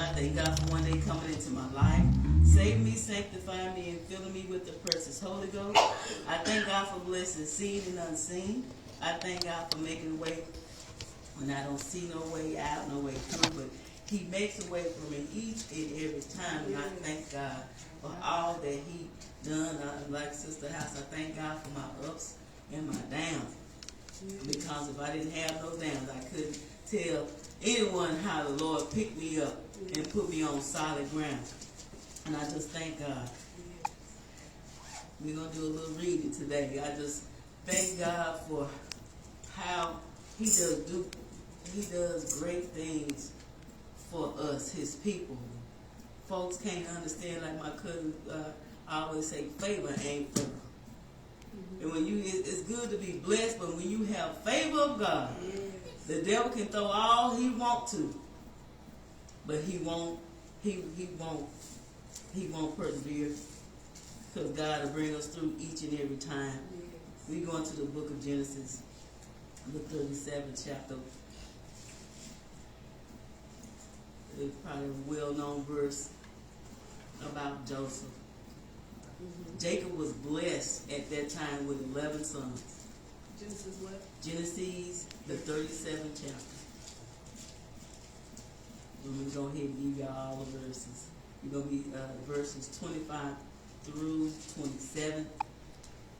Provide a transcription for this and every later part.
I thank God for one day coming into my life, saving me, sanctifying me, and filling me with the precious Holy Ghost. I thank God for blessings seen and unseen. I thank God for making a way when I don't see no way out, no way through, but He makes a way for me each and every time. And I thank God for all that He done. Like Sister House, I thank God for my ups and my downs. Because if I didn't have no downs, I couldn't tell anyone how the Lord picked me up and put me on solid ground. And I just thank God. We're going to do a little reading today. I just thank God for how He does great things for us, His people. Folks can't understand, like my cousin always say, favor ain't fair. And when it's good to be blessed, but when you have favor of God, the devil can throw all he want to, but he won't persevere, because God will bring us through each and every time. We go into the book of Genesis, the 37th chapter. It's probably a well-known verse about Joseph. Jacob was blessed at that time with 11 sons. Genesis what? Genesis, the 37th chapter. We're going to go ahead and give y'all all the verses. We're going to be verses 25 through 27.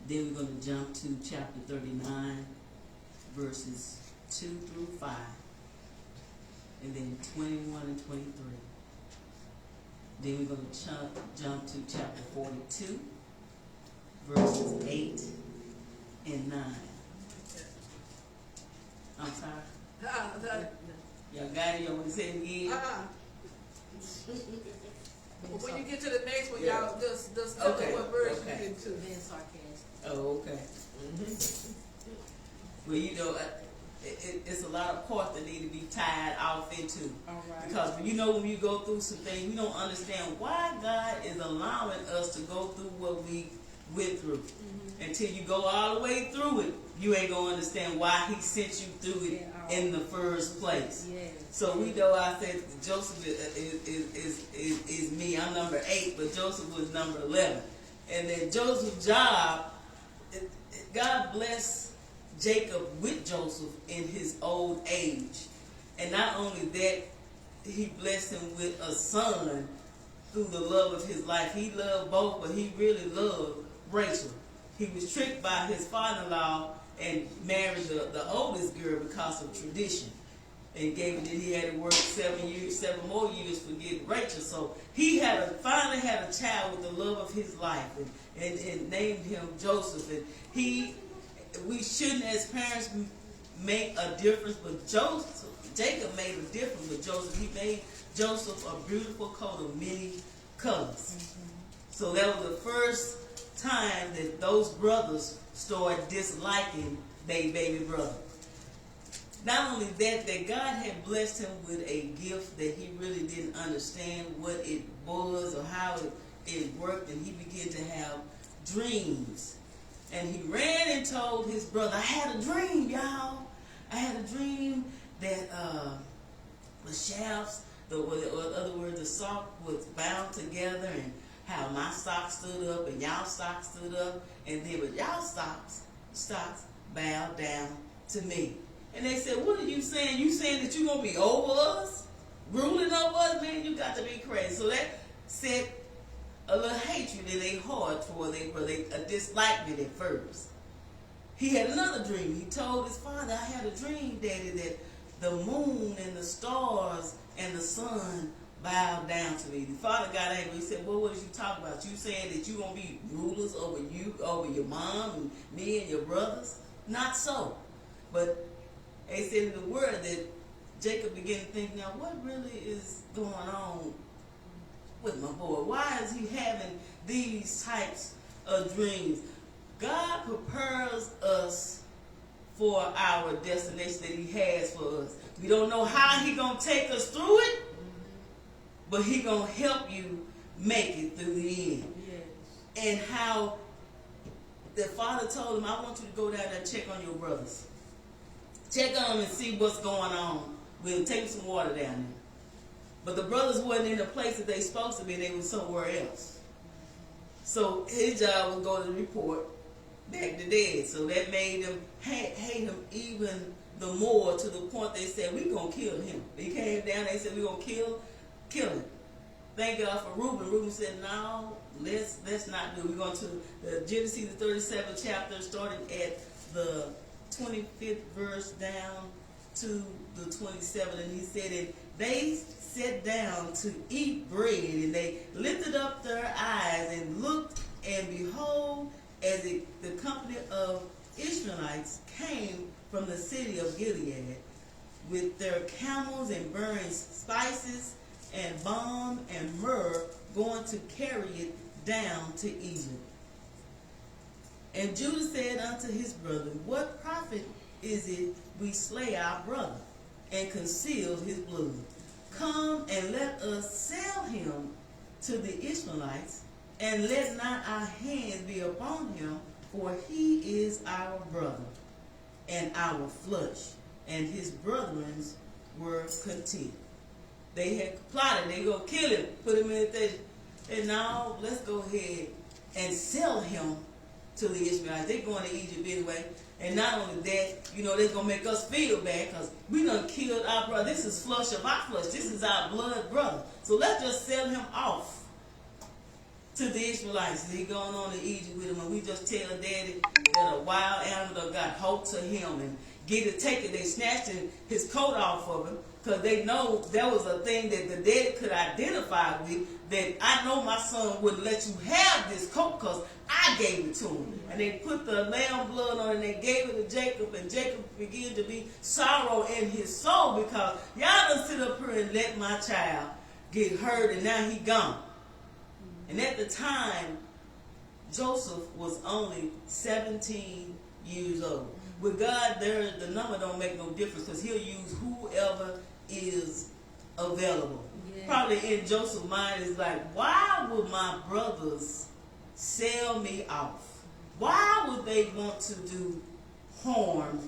Then we're going to jump to chapter 39, verses 2 through 5. And then 21 and 23. Then we're going to jump to chapter 42, verses 8 and 9. I'm sorry? Y'all got it? Y'all want to say it again? When you get to the next one, y'all just tell me what verse you get to. Being sarcastic. Oh, okay. Well, you know, it's a lot of parts that need to be tied off into. All right. Because when you go through some things, you don't understand why God is allowing us to go through what we went through. Until you go all the way through it, you ain't going to understand why He sent you through it in the first place. Yes. So we know, I said Joseph is me. I'm number 8, but Joseph was number 11. And then Joseph's job, God blessed Jacob with Joseph in his old age. And not only that, He blessed him with a son through the love of his life. He loved both, but he really loved Rachel. He was tricked by his father-in-law and married the oldest girl because of tradition. And gave it that he had to work 7 more years for getting Rachel. So he finally had a child with the love of his life and named him Joseph. And we shouldn't as parents make a difference, but Jacob made a difference with Joseph. He made Joseph a beautiful coat of many colors. So that was the first time that those brothers started disliking their baby brother. Not only that God had blessed him with a gift that he really didn't understand what it was or how it worked, and he began to have dreams. And he ran and told his brother, I had a dream, y'all. I had a dream that the shafts, in other words, the sock was bound together, and how my stock stood up and y'all stock stood up, and then with y'all stocks bowed down to me. And they said, what are you saying? You saying that you're going to be over us? Ruling over us? Man, you got to be crazy. So that set a little hatred in their heart for their brother, a disliking at first. He had another dream. He told his father, I had a dream, Daddy, that the moon and the stars and the sun bowed down to me. The father got angry. He said, well, what did you talk about? You saying that you're going to be rulers over your mom and me and your brothers? Not so. But they said in the word that Jacob began to think, now what really is going on with my boy? Why is he having these types of dreams? God prepares us for our destination that He has for us. We don't know how He gonna take us through it, but He gonna help you make it through the end. Yes. And how the father told him, I want you to go down there and check on your brothers. Check on them and see what's going on. We'll take some water down there. But the brothers wasn't in the place that they supposed to be, they were somewhere else. So his job was going to report back to dad. So that made them hate him even the more, to the point they said, we're going to kill him. He came down, they said, we're going to kill him. Thank God for Reuben. Reuben said, no, let's not do it. We're going to Genesis, the 37th chapter, starting at the 25th verse down to the 27th. And he said, and they sat down to eat bread, and they lifted up their eyes and looked, and behold, as the company of Ishmaelites came from the city of Gilead with their camels and burning spices and balm and myrrh, going to carry it down to Egypt. And Judah said unto his brother, what profit is it we slay our brother and conceal his blood? Come and let us sell him to the Ishmaelites, and let not our hands be upon him, for he is our brother and our flesh. And his brethren were content. They had plotted, they gonna kill him, put him in the and now let's go ahead and sell him to the Ishmaelites. They're going to Egypt anyway. And not only that, you know, they're going to make us feel bad because we done killed our brother. This is flesh of our flesh. This is our blood brother. So let's just sell him off to the Ishmaelites. He going on to Egypt with him, and we just tell daddy that a wild animal got hold to him and take it. They snatched his coat off of him because they know that was a thing that the daddy could identify with, that I know my son wouldn't let you have this coat because I gave it to him. And they put the lamb blood on it and they gave it to Jacob, and Jacob began to be sorrow in his soul because y'all done sit up here and let my child get hurt, and now he gone. And at the time, Joseph was only 17 years old. With God, the number don't make no difference because he'll use whoever is available. Yeah. Probably in Joseph's mind is like, why would my brothers sell me off? Why would they want to do harm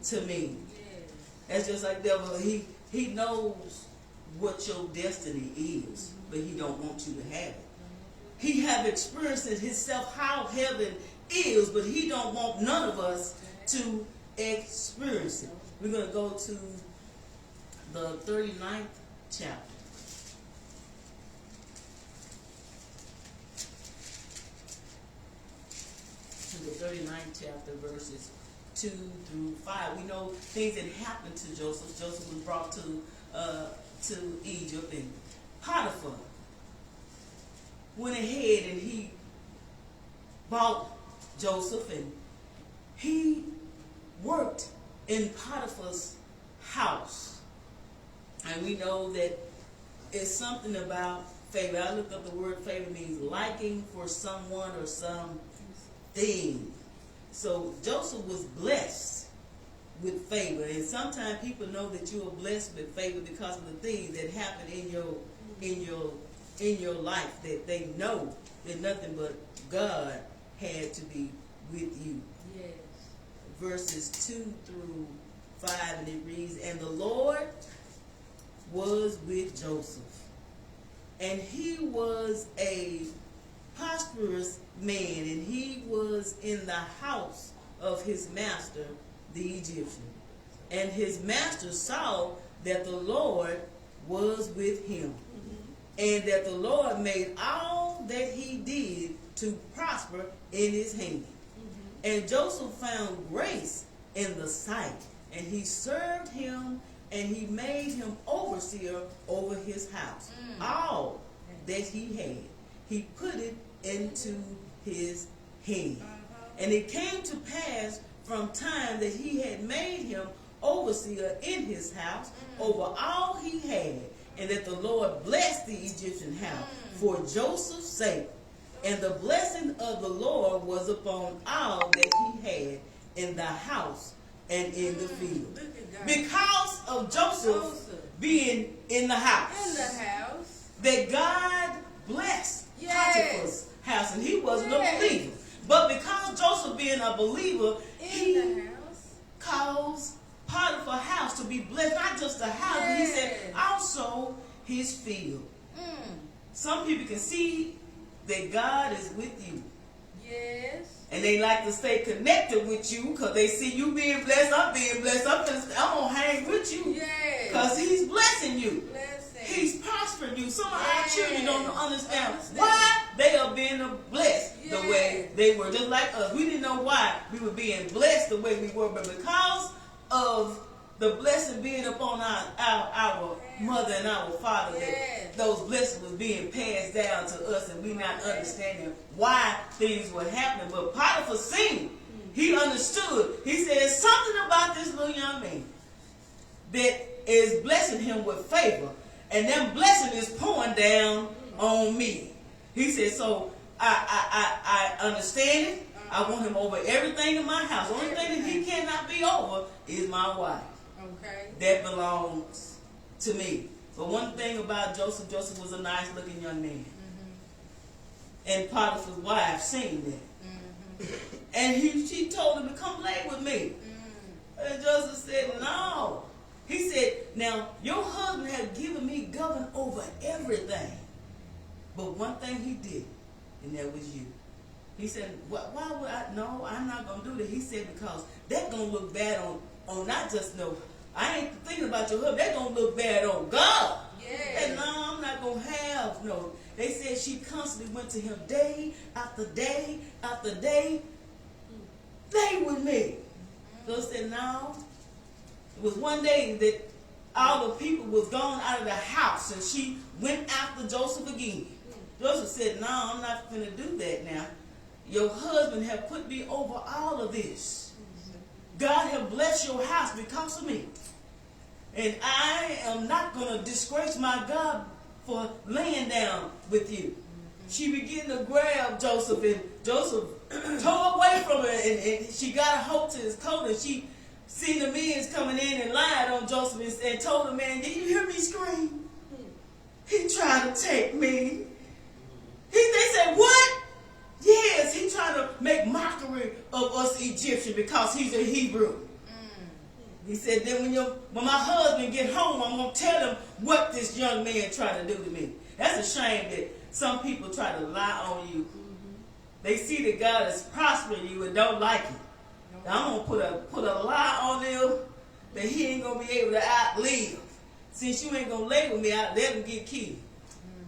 to me? Yeah. That's just like devil. He knows what your destiny is, but he don't want you to have it. He have experienced it himself how heaven is, but he don't want none of us to experience it. We're going to go to the 39th chapter. To the 39th chapter, verses 2 through 5. We know things that happened to Joseph. Joseph was brought to Egypt, and Potiphar went ahead and he bought Joseph, and he worked in Potiphar's house. And we know that it's something about favor. I looked up the word favor, means liking for someone or something. So Joseph was blessed with favor. And sometimes people know that you are blessed with favor because of the things that happen in your life, that they know that nothing but God had to be with you. Yes. Verses 2 through 5, and it reads, and the Lord was with Joseph, and he was a prosperous man, and he was in the house of his master, the Egyptian. And his master saw that the Lord was with him, and that the Lord made all that he did to prosper in his hand. And Joseph found grace in the sight, and he served him, and he made him overseer over his house. All that he had, he put it into his hand. And it came to pass from time that he had made him overseer in his house over all he had, and that the Lord blessed the Egyptian house for Joseph's sake. And the blessing of the Lord was upon all that he had in the house and in the field. Because of Joseph being in the house. In the house. That God blessed Potiphar's house, and he wasn't a believer. But because Joseph being a believer, he caused Potiphar's house to be blessed. Not just the house, but he said also his field. Some people can see that God is with you. Yes. And they like to stay connected with you because they see you being blessed. I'm being blessed. I'm going to hang with you. Yes. Because he's blessing you. Blessing. He's prospering you. Some of our children don't understand Understand. why they are being blessed the Yes. way they were. Just like us. We didn't know why we were being blessed the way we were. But because of the blessing being upon our mother and our father, Yes. that those blessings was being passed down to us, and we not understanding why things were happening. But Potiphar seen, he understood. He said something about this little young man that is blessing him with favor, and that blessing is pouring down on me. He said, so I understand it. I want him over everything in my house. The only thing that he cannot be over is my wife. Okay. That belongs to me. But one thing about Joseph, Joseph was a nice looking young man. And Potiphar's wife seen that. And she told him to come lay with me. And Joseph said, no. He said, now your husband has given me govern over everything. But one thing he did, and that was you. He said, why would I? No, I'm not going to do that. He said, because that's going to look bad on not just no. I ain't thinking about your husband. That's going to look bad on God. Yeah. And no, I'm not going to have no. They said she constantly went to him day after day after day. Lay with me. So I said, no. It was one day that all the people was gone out of the house, and she went after Joseph again. Joseph said, no, I'm not going to do that now. Your husband have put me over all of this. God have blessed your house because of me. And I am not going to disgrace my God for laying down with you. She began to grab Joseph, and Joseph tore away from her, and she got a hold to his coat, and she seen the men coming in and lied on Joseph and told the man, did you hear me scream? He tried to take me. They said, what? Yes, he trying to make mockery of us Egyptians because he's a Hebrew. He said, then when my husband get home, I'm going to tell him what this young man tried to do to me. That's a shame that some people try to lie on you. They see that God is prospering you and don't like it. I'm going to put a lie on them that he ain't going to be able to outlive. Since you ain't going to lay with me, I'll let him get killed.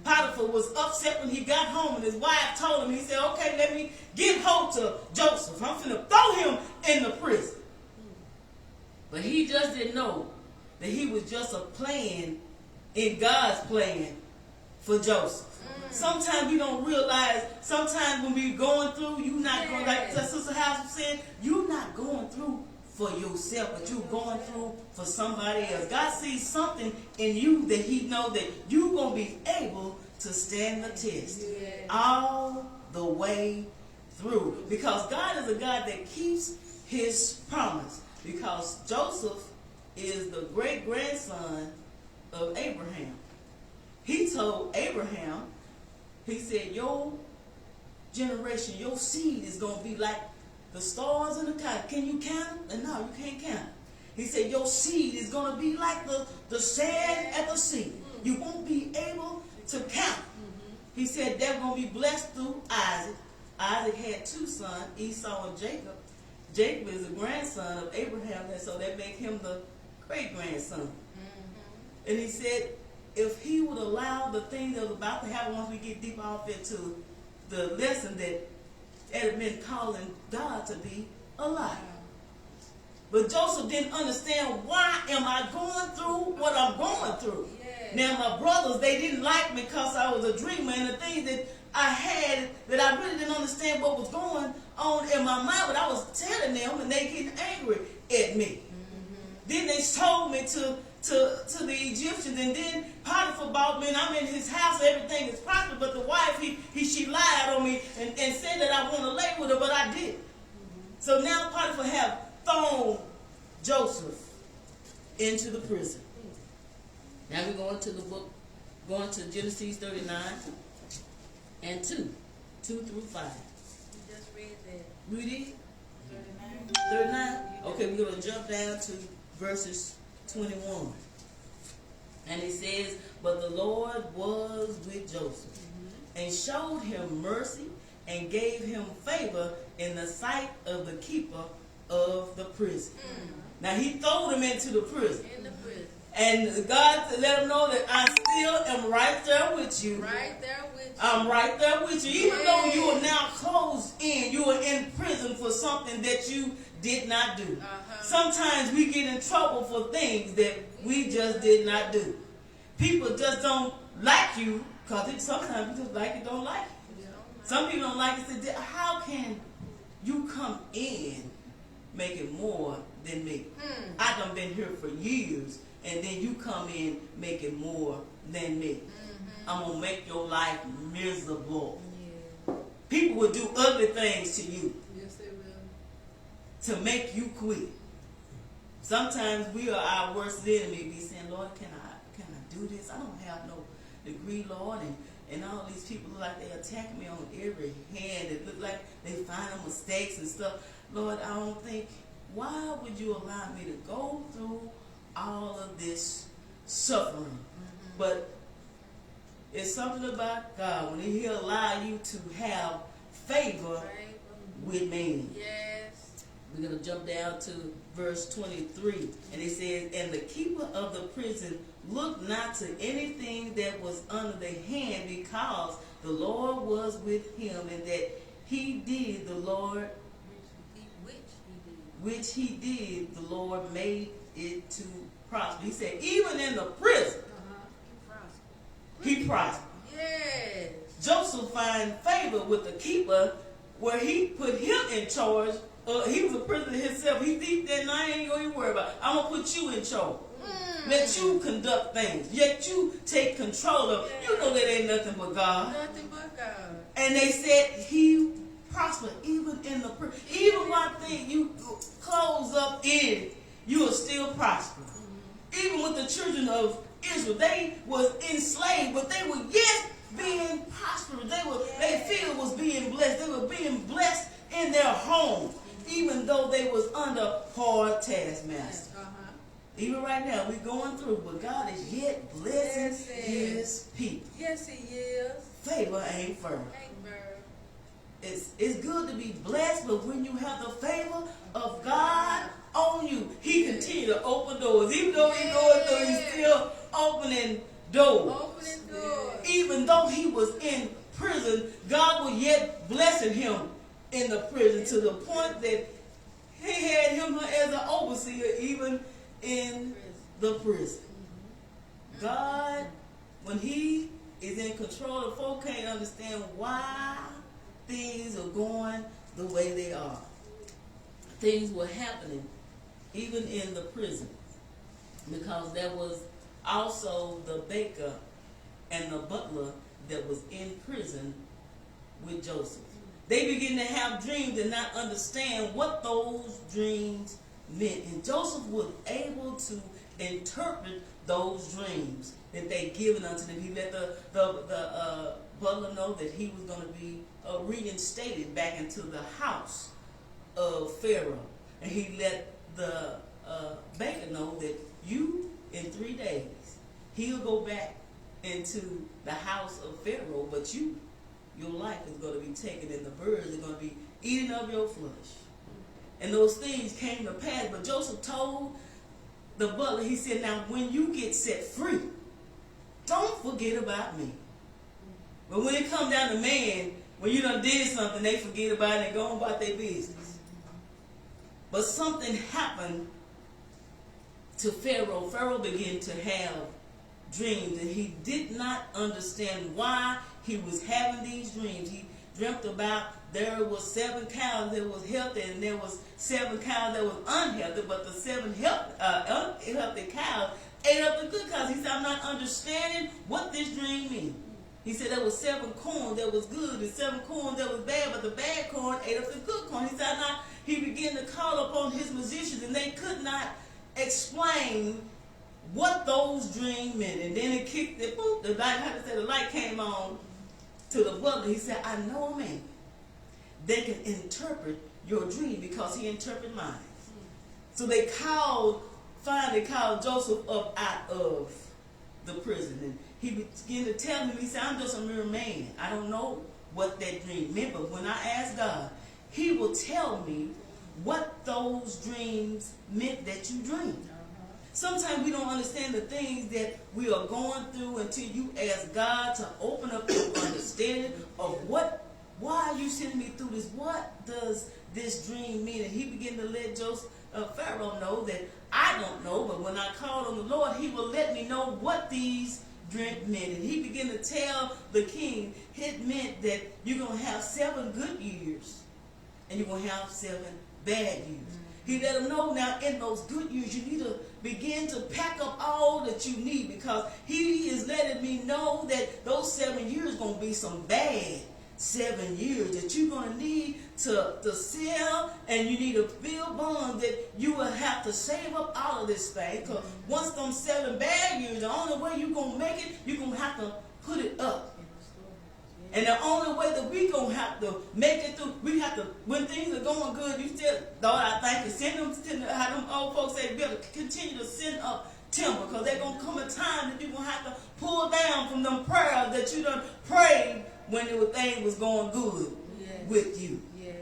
Potiphar was upset when he got home, and his wife told him, he said, okay, let me get hold to Joseph. I'm finna throw him in the prison. But he just didn't know that he was just a plan in God's plan for Joseph. Sometimes we don't realize, sometimes when we're going through, you're not going, like Sister House was saying, you're not going through for yourself, but you're going through for somebody else. God sees something in you that he knows that you're going to be able to stand the test all the way through. Because God is a God that keeps his promise. Because Joseph is the great-grandson of Abraham. He told Abraham, he said, your generation, your seed is going to be like the stars in the sky. Can you count them? And no, you can't count them. He said, your seed is going to be like the sand at the sea. You won't be able to count. He said they're going to be blessed through Isaac. Isaac had two sons, Esau and Jacob. Jacob is the grandson of Abraham, and so that makes him the great-grandson. And he said, if he would allow the thing that was about to happen once we get deep off into the lesson that had been calling God to be alive. But Joseph didn't understand, why am I going through what I'm going through? Now my brothers, they didn't like me because I was a dreamer, and the things that I had that I really didn't understand what was going on in my mind, but I was telling them, and they getting angry at me. Then they sold me to the Egyptians, and then Potiphar bought me, and I'm in his house, everything is prosperous, but the wife, she lied on me and said that I want to lay with her, but I didn't. So now Potiphar have thrown Joseph into the prison. Now we're going to the book, going to Genesis 39 and 2 through 5. You just read that. Read it? 39. 39? Okay, we're going to jump down to verses 21. And it says, but the Lord was with Joseph and showed him mercy and gave him favor in the sight of the keeper of the prison. Now he threw him into the prison. In the prison. And God let him know that I still am right there with you. Right there with you. I'm right there with you. Even though you are now closed in, you are in prison for something that you did not do. Sometimes we get in trouble for things that we just did not do. People just don't like you because sometimes you just like it, don't like it. Some people don't like it. Say, how can you come in making more than me? I done been here for years, and then you come in making more than me. I'm going to make your life miserable. People will do ugly things to you. Yes, they will. To make you quit. Sometimes we are our worst enemy. Be saying, Lord, can I do this? I don't have no degree, Lord, and all these people look like they attacking me on every hand. It look like they find mistakes and stuff. Lord, I don't think, why would you allow me to go through all of this suffering? But it's something about God when He'll allow you to have favor with men. Yes. We're going to jump down to verse 23. And it says, and the keeper of the prison looked not to anything that was under the hand, because the Lord was with him, and that he did the Lord, which he did, the Lord made it to prosper. He said, even in the prison, he prospered. Yes. Joseph find favor with the keeper, where he put him in charge. He was a prisoner himself. He deep there, and I ain't going to worry about it. I'm going to put you in charge. Let you conduct things. Let you take control of it. You know that ain't nothing but God. Nothing but God. And they said he prospered even in the prison. Even one thing you close up in, you will still prosper. Even with the children of Israel, they was enslaved, but they were yet being prosperous. Their field was being blessed. They were being blessed in their home, even though they was under hard taskmaster. Even right now, we're going through, but God is yet blessing His people. Yes, He is. Favor ain't fair. It's good to be blessed, but when you have the favor of God on you, He continue to open doors. Even though He's going through, He's still opening doors. Opening doors. Even though he was in prison, God was yet blessing him in the prison, to the point that He had him as an overseer even in the prison. God, when He is in control, the folk can't understand why things are going the way they are. Things were happening even in the prison, because there was also the baker and the butler that was in prison with Joseph. They began to have dreams and not understand what those dreams meant. And Joseph was able to interpret those dreams that they given unto them. He let the butler know that he was going to be reinstated back into the house of Pharaoh. And he let the baker know that you, in 3 days, he'll go back into the house of Pharaoh, but your life is going to be taken, and the birds are going to be eating of your flesh. And those things came to pass. But Joseph told the butler, he said, now when you get set free, don't forget about me. But when it comes down to man, when you done did something, they forget about it and go on about their business. But something happened to Pharaoh. Pharaoh began to have dreams, and he did not understand why he was having these dreams. He dreamt about there was 7 cows that was healthy, and there was 7 cows that was unhealthy, but the 7 unhealthy cows ate up the good cows. He said, I'm not understanding what this dream means. He said there was 7 corn that was good and 7 corn that was bad, but the bad corn ate up the good corn. He said, now he began to call upon his musicians, and they could not explain what those dreams meant. And then it kicked it, boop, the light came on to the butler. He said, I know a man that can interpret your dream, because he interpreted mine. So they finally called Joseph up out of the prison. And he began to tell me, he said, I'm just a mere man. I don't know what that dream meant, but when I ask God, he will tell me what those dreams meant that you dreamed. Sometimes we don't understand the things that we are going through until you ask God to open up your understanding of why are you sending me through this? What does this dream mean? And he began to let Pharaoh know that I don't know, but when I called on the Lord, he will let me know what these dreams meant. And he began to tell the king it meant that you're going to have 7 good years and you're going to have 7 bad years. He let him know now in those good years you need to begin to pack up all that you need, because he is letting me know that those 7 years going to be some bad 7 years that you're going to need to sell, and you need to build bonds that you will have to save up all of this thing, because once them 7 bad years, the only way you're going to make it, you're going to have to put it up. And the only way that we going to have to make it through, we have to, when things are going good, you still, Lord, I thank you, send them, how them old folks say, better continue to send up timber, because there's going to come a time that you're going to have to pull down from them prayers that you done prayed when things was going good with you. Yes.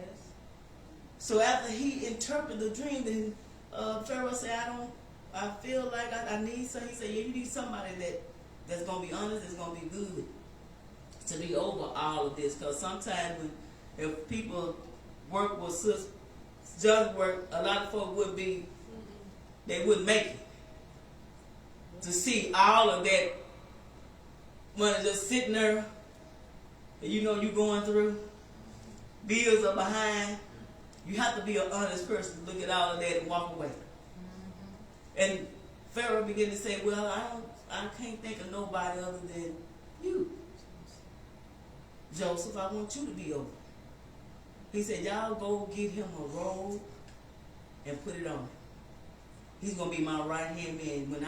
So after he interpreted the dream, then Pharaoh said, I feel like I need some. He said, yeah, you need somebody that's going to be honest, that's going to be good, to be over all of this. Because sometimes if people work with just work, a lot of folks would be, they wouldn't make it. To see all of that money just sitting there, and you know you're going through, bills are behind, you have to be an honest person to look at all of that and walk away. And Pharaoh began to say, well, I can't think of nobody other than you, Joseph. I want you to be over. He said, y'all go get him a robe and put it on. He's going to be my right-hand man. When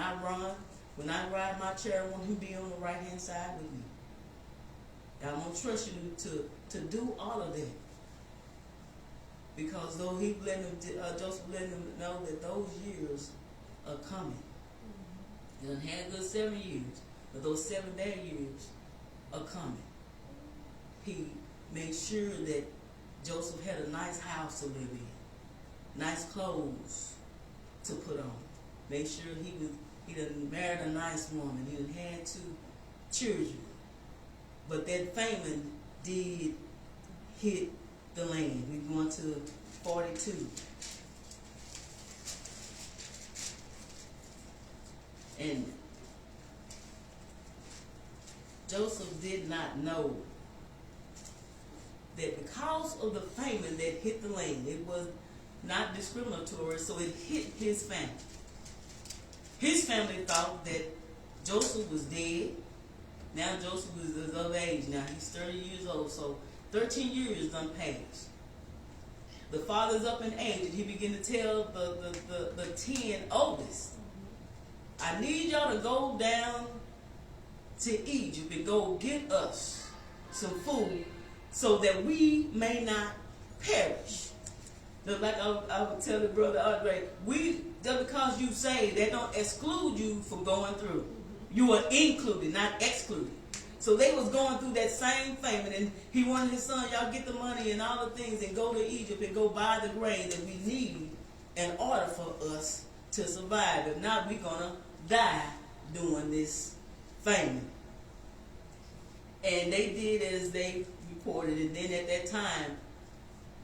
I ride my chair, I want him to be on the right-hand side with me. And I'm going to trust you to do all of that. Because though Joseph let him know that those years are coming. He done had a good 7 years, but those 7 bad years are coming. He made sure that Joseph had a nice house to live in, nice clothes to put on. Made sure he done married a nice woman. He done had 2 children. But that famine did hit the land. We're going to 42. And Joseph did not know that because of the famine that hit the land, it was not discriminatory, so it hit his family. His family thought that Joseph was dead. Now Joseph is of age. Now he's 30 years old, so 13 years done passed. The father's up in age, and he began to tell the 10 oldest, I need y'all to go down to Egypt and go get us some food so that we may not perish. Just like I would tell the brother Andre, just because you say, that don't exclude you from going through. You are included, not excluded. So they was going through that same famine, and he wanted his son, y'all get the money and all the things and go to Egypt and go buy the grain that we need in order for us to survive. If not, we're going to die during this famine. And they did as they reported, and then at that time,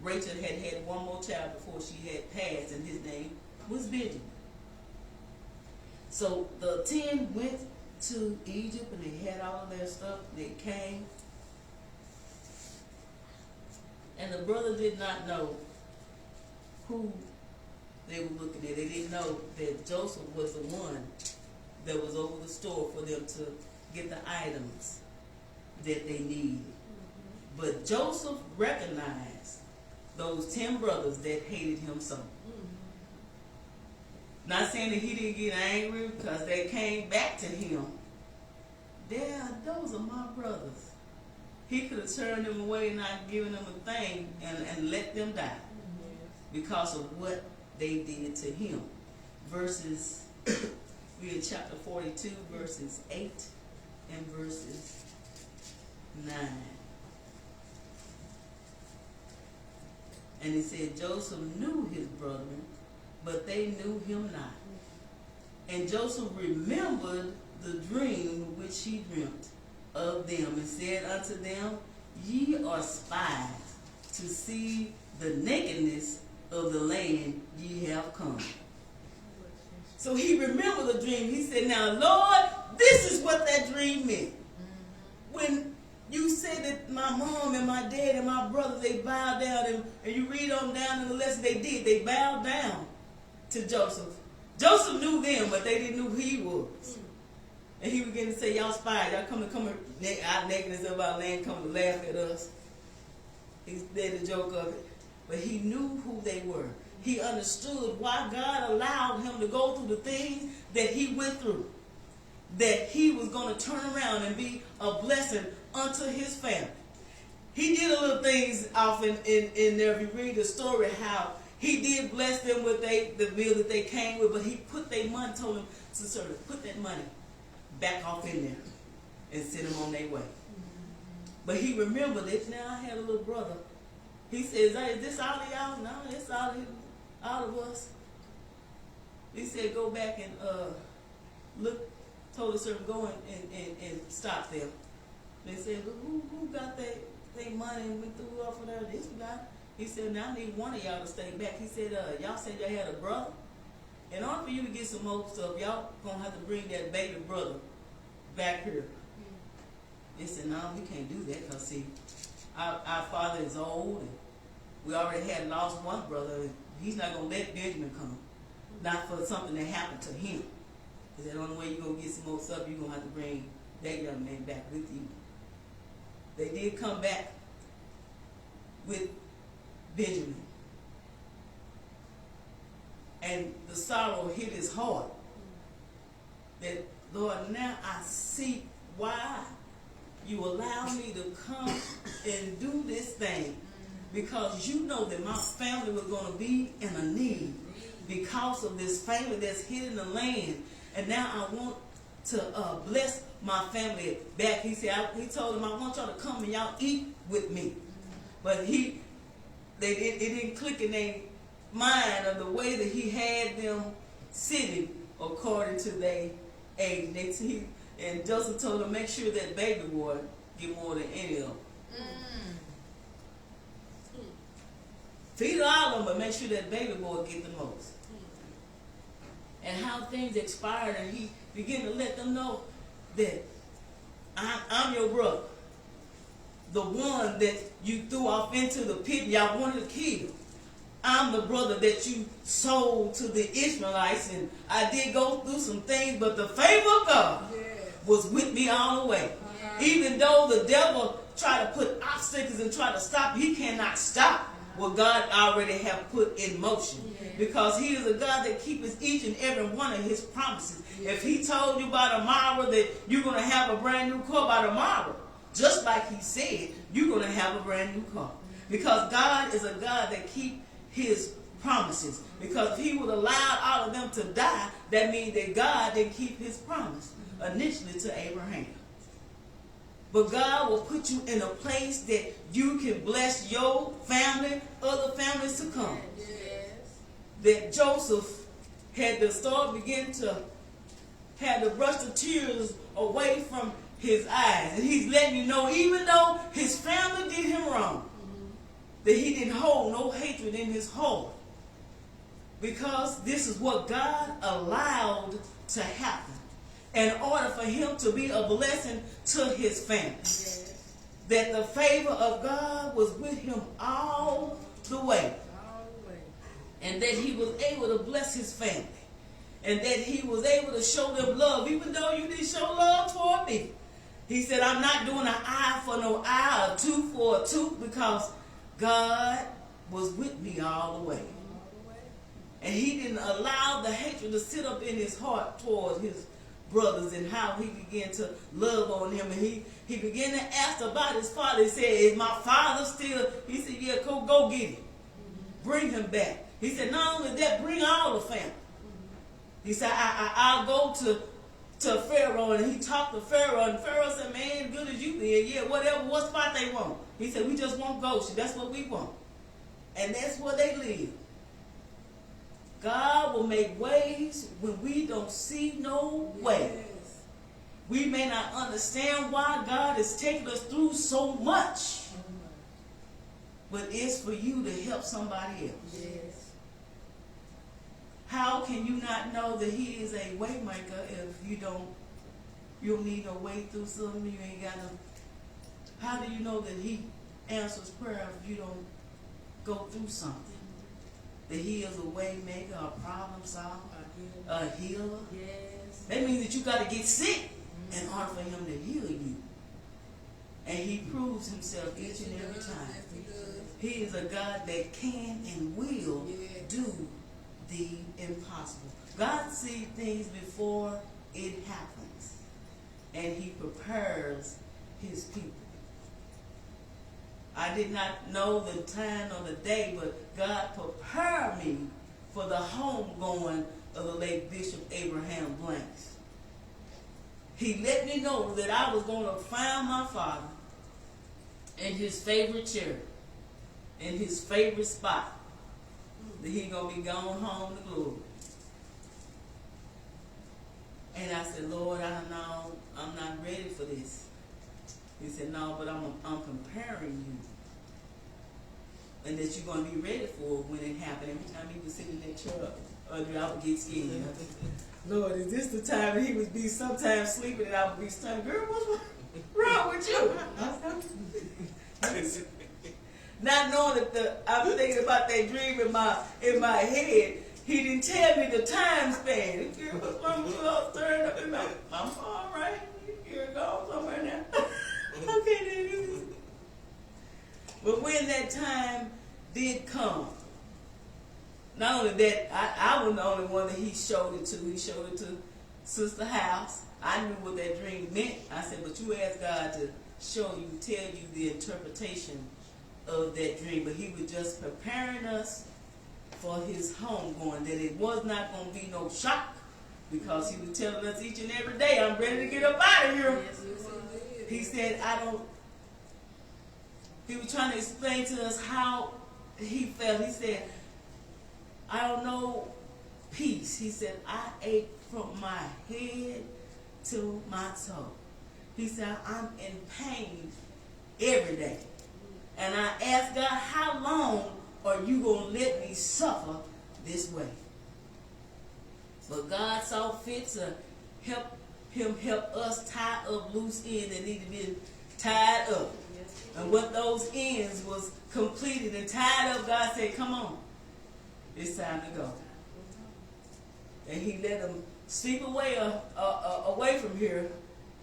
Rachel had one more child before she had passed, and his name was Benjamin. So the 10 went to Egypt, and they had all of their stuff. They came, and the brother did not know who they were looking at. They didn't know that Joseph was the one that was over the store for them to get the items that they needed. But Joseph recognized those 10 brothers that hated him so. Not saying that he didn't get angry because they came back to him. Those are my brothers. He could have turned them away and not given them a thing and let them die because of what they did to him. Verses We're in chapter 42, verses 8 and verses 9. And it said, Joseph knew his brethren, but they knew him not. And Joseph remembered the dream which he dreamt of them, and said unto them, Ye are spies, to see the nakedness of the land ye have come. So he remembered the dream. He said, now, Lord, this is what that dream meant. When you said that my mom and my dad and my brother, they bowed down, and you read on down in the lesson, they did. They bowed down to Joseph. Joseph knew them, but they didn't know who he was. And he began to say, y'all spies, y'all come out nakedness of our land, come to laugh at us. He made a joke of it. But he knew who they were. He understood why God allowed him to go through the things that he went through. That he was going to turn around and be a blessing unto his family. He did a little things often in there. If you read the story, how he did bless them with the meal that they came with, but he put their money, told them to sort of put that money back off in there and send them on their way. But he remembered that now I had a little brother. He says, hey, is this all of y'all? No, it's all of us. He said, go back and look, told the servant, go and stop them. They said, well, who got their money and went through off of there? This guy. He said, now I need one of y'all to stay back. He said, y'all said y'all had a brother. In order for you to get some more stuff, y'all gonna have to bring that baby brother back here. They said, no, we can't do that, because see, our father is old, and we already had lost one brother, and he's not going to let Benjamin come. Not for something that happened to him. He said, the only way you're going to get some more stuff, you're going to have to bring that young man back with you. They did come back with Benjamin. And the sorrow hit his heart. That, Lord, now I see why you allow me to come and do this thing, because you know that my family was going to be in a need because of this family that's hidden the land. And now I want to bless my family back. He said, he told them, I want y'all to come and y'all eat with me. But it didn't click in their mind of the way that he had them sitting according to their age. And Joseph told him, make sure that baby boy get more than any of them. Feed all of them, but make sure that baby boy get the most. And how things expired, and he began to let them know that I'm your brother. The one that you threw off into the pit and y'all wanted to kill. I'm the brother that you sold to the Ishmaelites, and I did go through some things, but the favor of God was with me all the way. Even though the devil tried to put obstacles and try to stop, he cannot stop what God already have put in motion. Because he is a God that keeps each and every one of his promises. If he told you by tomorrow that you're going to have a brand new car by tomorrow, just like he said, you're going to have a brand new car. Because God is a God that keeps his promises. Because if he would allow all of them to die, that means that God didn't keep his promise initially to Abraham. But God will put you in a place that you can bless your family, other families to come. That Joseph had to begin to brush the tears away from his eyes. And he's letting you know, even though his family did him wrong, that he didn't hold no hatred in his heart. Because this is what God allowed to happen in order for him to be a blessing to his family. That the favor of God was with him all the way. And that he was able to bless his family. And that he was able to show them love, even though you didn't show love toward me. He said, I'm not doing an eye for no eye, a tooth for a tooth, because God was with me all the way. And he didn't allow the hatred to sit up in his heart towards his brothers, and how he began to love on him. And he began to ask about his father. He said, is my father still? He said, yeah, go get him. Bring him back. He said, not only that, bring all the family. He said, I'll go to Pharaoh, and he talked to Pharaoh, and Pharaoh said, man, good as you been, yeah, whatever, what spot they want. He said, we just want Goshen, that's what we want. And that's where they live. God will make ways when we don't see no way. Yes. We may not understand why God is taking us through so much, but it's for you to help somebody else. Yes. How can you not know that he is a way maker if you don't need no way through something, you ain't got no. How do you know that he answers prayer if you don't go through something? That he is a way maker, a problem solver, a healer. Yes. That means that you got to get sick in order for him to heal you. And he proves himself each and every time. He is a God that can and will do the impossible. God sees things before it happens, and he prepares his people. I did not know the time or the day, but God prepared me for the homegoing of the late Bishop Abraham Blanks. He let me know that I was going to find my father in his favorite chair, in his favorite spot. That he gonna be gone home to glory. And I said, Lord, I know I'm not ready for this. He said, no, but I'm preparing you. And that you're gonna be ready for it when it happens. Every time he was sitting in that chair, I would get scared. Lord, is this the time that he would be sometimes sleeping and I would be stunned? Girl, what's wrong with you? Not knowing that I'm thinking about that dream in my head. He didn't tell me the time span. Girl, what's wrong with you? I was stirring up in my all right. You're gone somewhere now. Okay, then. But when that time did come, not only that, I was the only one that he showed it to. He showed it to Sister House. I knew what that dream meant. I said, but you asked God to show you, tell you the interpretation of that dream. But he was just preparing us for his homegoing, that it was not going to be no shock, because he was telling us each and every day, I'm ready to get up out of here. He said, he was trying to explain to us how he felt. He said, I don't know peace. He said, I ache from my head to my toe. He said, I'm in pain every day. And I asked God, how long are you going to let me suffer this way? But God saw fit to help us tie up loose ends that need to be tied up. And what those ends was completed and tied up, God said, come on, it's time to go. And he let them sleep away from here.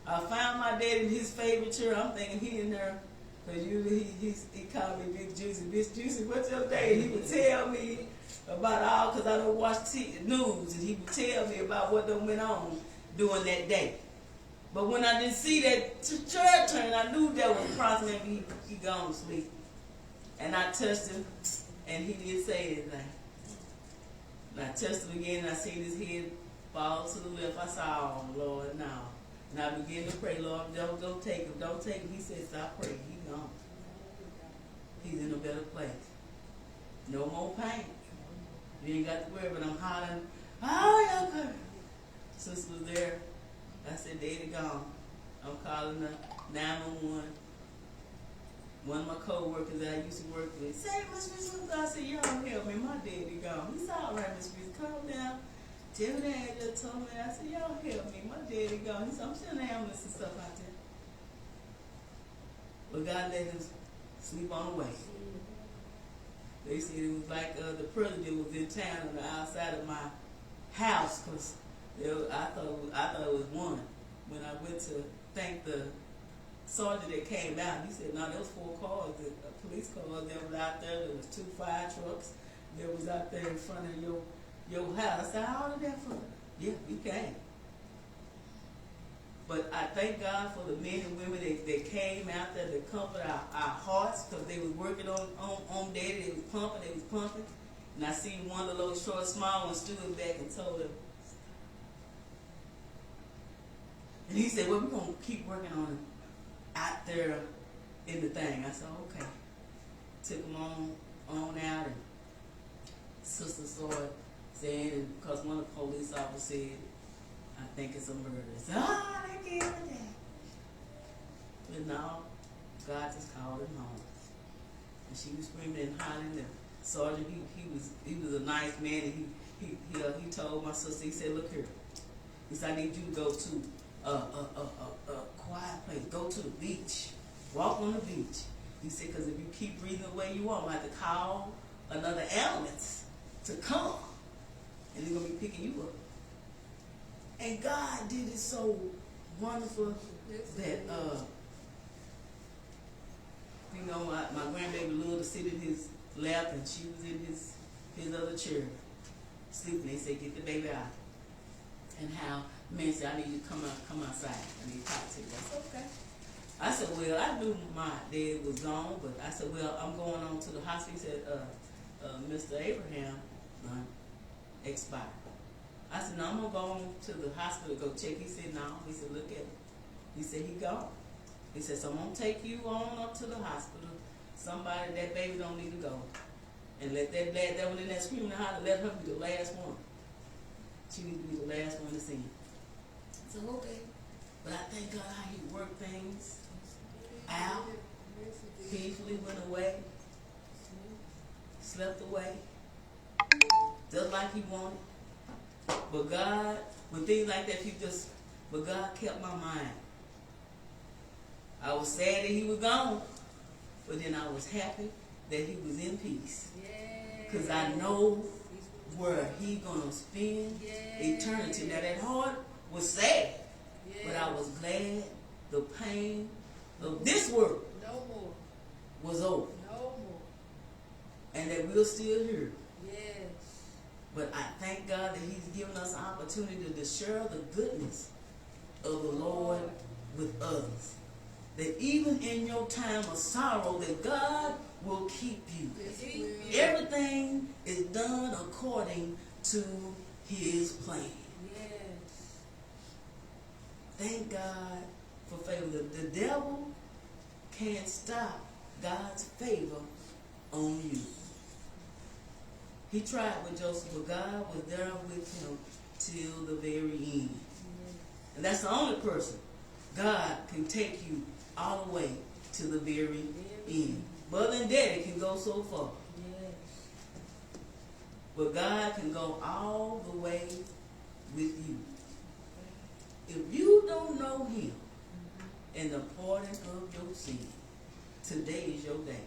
I found my dad in his favorite chair. I'm thinking he in there, because usually he called me Big Juicy. Big Juicy, what's your day? He would tell me about all, because I don't watch news, and he would tell me about what done went on during that day. But when I didn't see that chair turn, I knew that was approximately he gone to sleep. And I touched him, and he didn't say anything. And I touched him again, and I seen his head fall to the left. I said, oh, Lord, no. And I began to pray, Lord, don't take him, don't take him. He said, stop praying. He's gone. He's in a better place. No more pain. You ain't got to worry, but I'm hollering, oh, okay. Sister was there. I said, Daddy gone. I'm calling the 911. One of my co-workers that I used to work with said, Miss Reese, I said, y'all help me. My daddy gone. He said, all right, Miss Reese, calm down. Tell me the address, told me. I said, y'all help me. My daddy gone. He said, I'm sending the ambulance and stuff out there. But God let him sleep on the way. They said it was like the president was in town on the outside of my house, because I thought it was one. When I went to thank the sergeant that came out, he said, no, there was 4 cars, police cars that was out there. There was 2 fire trucks that was out there in front of your house. I said, how did that for? Yeah, we came. But I thank God for the men and women that came out there to comfort our hearts, because they was working on Daddy. They was pumping. And I seen one of the little short, small ones stood back and told him, And he said, well, we're going to keep working on it out there in the thing. I said, okay. Took him on out, and sister started saying, because one of the police officers said, I think it's a murder. I said, they gave me that. But no, God just called him home. And she was screaming and hollering. The sergeant, he was a nice man, and he told my sister, he said, look here. He said, I need you to go to a quiet place. Go to the beach. Walk on the beach. He said, because if you keep breathing the way you are, I'm going to have to call another elements to come. And they're going to be picking you up. And God did it so wonderful that, you know, my grandbaby loved to sit in his lap, and she was in his other chair sleeping. They said, get the baby out. And how man said, I need you to come outside. I need to talk to you. I said, okay. I said, well, I knew my dad was gone, but I said, well, I'm going on to the hospital. He said, Mr. Abraham expired. I said, no, I'm going to go on to the hospital to go check. He said, no. He said, look at him. He said, he gone. He said, so I'm going to take you on up to the hospital. Somebody, that baby don't need to go. And let that one in there screaming and hollering, let her be the last one. She needs to be the last one to see him. I said, okay. But I thank God how he worked things out. Peacefully went away. Slept away. Just like he wanted. But God, when things like that, but God kept my mind. I was sad that he was gone, but then I was happy that he was in peace. Because I know where he gonna spend eternity. Now that heart was sad, but I was glad the pain of this world was over. And that we're still here. But I thank God that he's given us an opportunity to share the goodness of the Lord with others. That even in your time of sorrow, that God will keep you. Everything is done according to his plan. Thank God for favor. The devil can't stop God's favor on you. He tried with Joseph, but God was there with him till the very end. And that's the only person God can take you all the way to the very end. Mother and daddy can go so far. But God can go all the way with you. If you don't know him and the pardon of your sin, today is your day.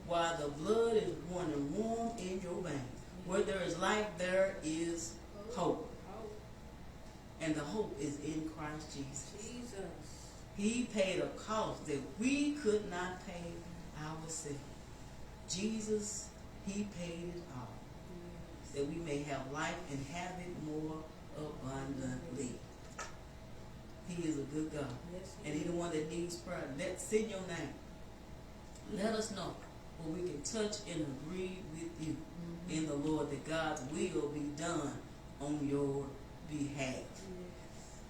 While the blood is running warm in your veins, where there is life, there is hope. And the hope is in Christ Jesus. He paid a cost that we could not pay ourselves. Jesus, he paid it all. That we may have life and have it more abundantly. He is a good God. And anyone that needs prayer, send your name. Let us know where we can touch and agree with you in the Lord, that God's will be done on your behalf.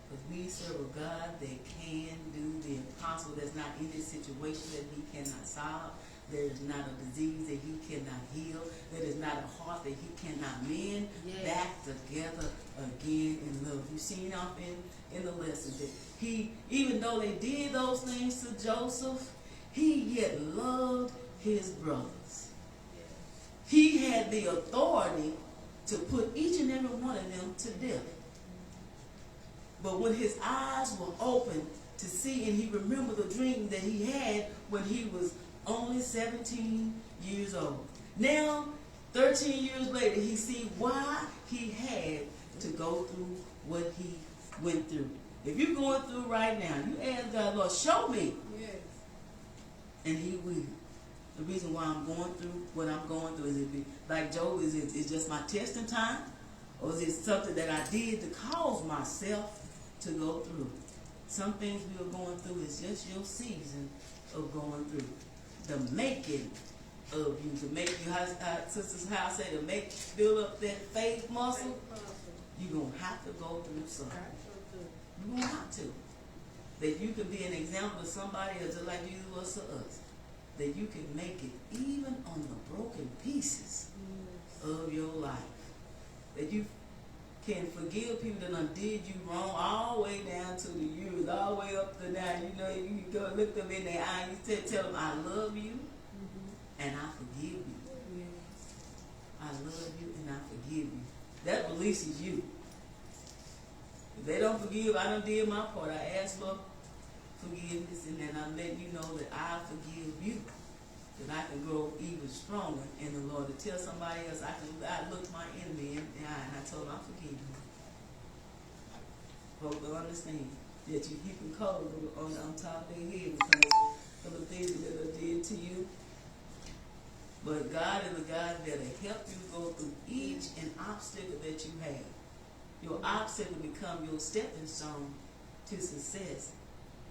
Because we serve a God that can do the impossible. There's not any situation that he cannot solve. There is not a disease that he cannot heal. There is not a heart that he cannot mend back together again in love. You've seen off in the lesson that he, even though they did those things to Joseph, he yet loved his brothers. He had the authority to put each and every one of them to death. But when his eyes were open to see, and he remembered the dream that he had when he was only 17 years old. Now, 13 years later, he see why he had to go through what he went through. If you're going through right now, you ask God, Lord, show me. And he will. The reason why I'm going through what I'm going through, is it be like Job, is it just my testing time? Or is it something that I did to cause myself to go through? Some things we are going through is just your season of going through. The making of you, to make you, how Sister's House say, to build up that faith muscle, you're going to have to go through something. You won't have to. That you can be an example to somebody else just like Jesus was to us. That you can make it even on the broken pieces of your life. That you can forgive people that done did you wrong all the way down to the years, all the way up to now. You know, you can go look them in their eye and you tell them, I love you and I forgive you. I love you and I forgive you. That releases you. If they don't forgive, I done did my part. I asked for forgiveness, and then I'm letting you know that I forgive you. That I can grow even stronger in the Lord. To tell somebody else, I looked my enemy in the eye and I told them, I forgive you. Hope they'll understand that you keep them covered on top of their head because of the things that they did to you. But God is a God that'll help you go through each and obstacle that you have. Your obstacle become your stepping stone to success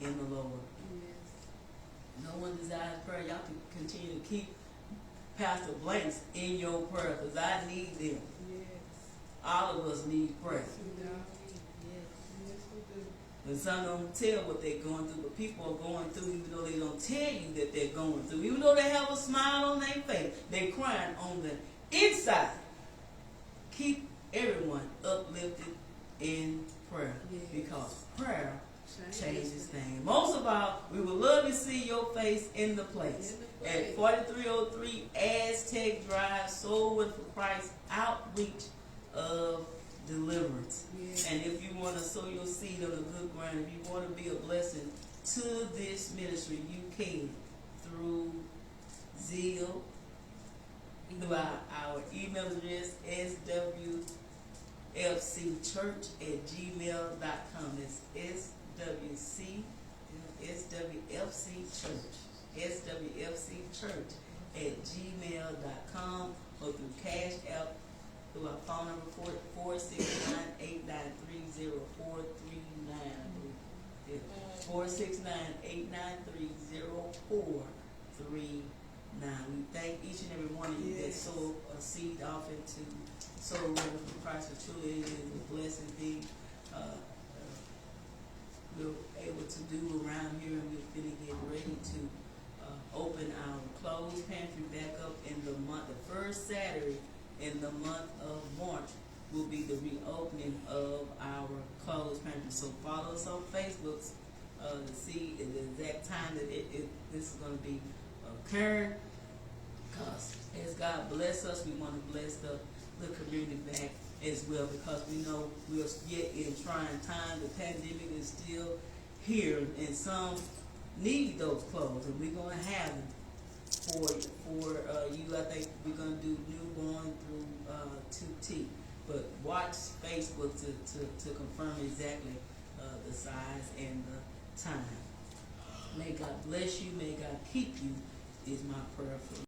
in the Lord. Yes. No one desires prayer. Y'all can continue to keep Pastor Blanks in your prayer because I need them. Yes. All of us need prayer. And some don't tell what they're going through, but people are going through even though they don't tell you that they're going through. Even though they have a smile on their face, they're crying on the inside. Keep everyone uplifted in prayer because prayer changes things. Most of all, we would love to see your face in the place. At 4303 Aztec Drive, Soul Win for Christ Outreach of Deliverance. And if you want to sow your seed on the good ground, if you want to be a blessing to this ministry, you can through Zeal, through our email address, swfcchurch@gmail.com. It's swfcchurch@gmail.com, or through Cash App, through our phone number 469-893-0439. 469-893-0439. We thank each and every one of you that sow a seed off into Soul Win for Christ. For truly it is a blessing thing we're able to do around here, and we're going to get ready to open our clothes pantry back up in the month. The first Saturday in the month of March will be the reopening of our clothes pantry. So follow us on Facebook to see the exact time that this is going to be occurring. Because as God bless us, we want to bless the community back as well, because we know we're yet in trying times. The pandemic is still here, and some need those clothes, and we're going to have them for you. I think we're going to do newborn through 2T, but watch Facebook to confirm exactly the size and the time. May God bless you. May God keep you is my prayer for you.